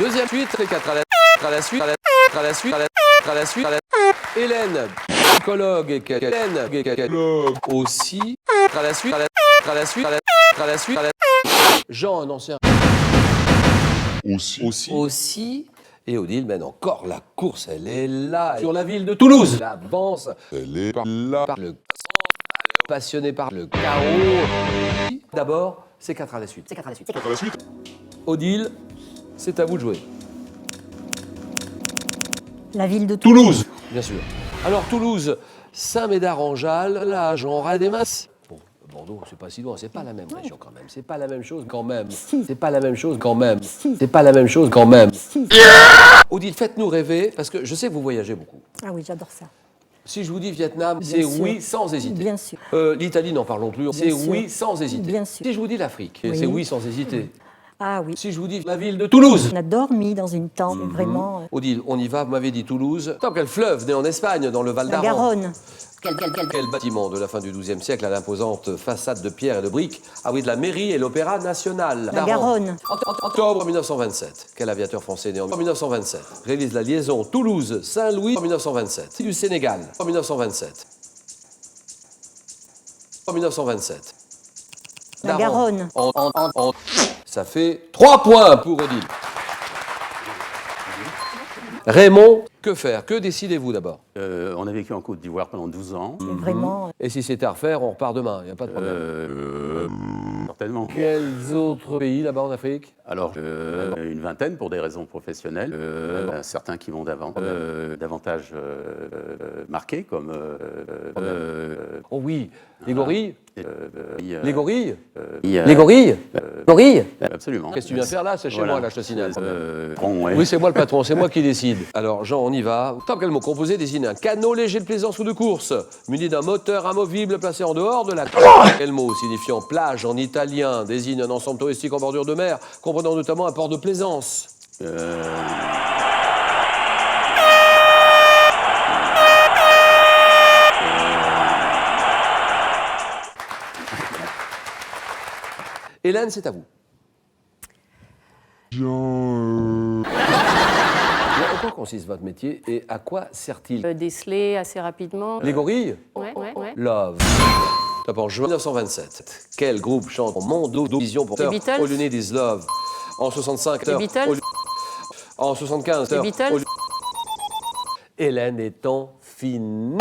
Deuxième suite, les 4 à la suite, à la suite, à la suite. Hélène, psychologue et Hélène, aussi. À la suite, à la suite, à la suite. Jean, un ancien. Aussi. Et Odile mène encore la course. Elle est là. Sur la ville de Toulouse. Elle avance. Elle est là. Passionnée par le chaos. D'abord, c'est 4 à la suite. Odile, c'est à vous de jouer. La ville de Toulouse. Bien sûr. Alors Toulouse, Saint-Médard-en-Jalles, là, Jean Rademas. Bon, Bordeaux, c'est pas si loin, c'est pas la même région quand même. C'est pas la même chose quand même. C'est pas la même chose quand même. C'est pas la même chose quand même. Odile, faites-nous rêver, parce que je sais que vous voyagez beaucoup. Ah oui, j'adore ça. Si je vous dis Vietnam, c'est oui sans hésiter. Bien sûr. L'Italie, n'en parlons plus. C'est oui sans hésiter. Bien sûr. Si je vous dis l'Afrique, Oui. c'est oui sans hésiter. Ah oui. Si je vous dis la ville de Toulouse. On a dormi dans une tente, vraiment. Odile, on y va, vous m'avez dit Toulouse. Tant quel fleuve né en Espagne, dans le Val La d'Aran. Garonne. Quel bâtiment de la fin du XIIe siècle à l'imposante façade de pierre et de briques abrite la mairie et l'Opéra National. La Garonne. Octobre 1927. Quel aviateur français né en 1927 réalise la liaison Toulouse-Saint-Louis en 1927. Du Sénégal en 1927. En 1927. La Garonne. Ça fait 3 points pour Odile. Raymond, que faire? Que décidez-vous d'abord? On a vécu en Côte d'Ivoire pendant 12 ans. Vraiment. Et si c'était à refaire, on repart demain, il n'y a pas de problème. Certainement. Quels autres pays là-bas en Afrique? Alors, une vingtaine pour des raisons professionnelles. Certains qui vont davantage marqués, comme... Oh oui, les gorilles? Les gorilles? Les Les gorilles? Gorilles? Absolument. Qu'est-ce que tu viens faire là? C'est chez Voilà. moi, là, je te signale. Ouais. Oui, c'est moi le patron, c'est moi qui décide. Alors, Jean, on y va. Tant quel mot composé désigne un canot léger de plaisance ou de course, muni d'un moteur amovible placé en dehors de la côte. Quel mot signifiant plage en italien désigne un ensemble touristique en bordure de mer, comprenant notamment un port de plaisance? Hélène, c'est à vous. En quoi consiste votre métier et à quoi sert-il? Déceler assez rapidement. Les gorilles? Ouais. Love. Top en juin 1927. Quel groupe chante Mondo Vision pour Les Beatles. All You Need Is Love? En 65. Les Beatles. En 75. Les Beatles. Hélène est en finale.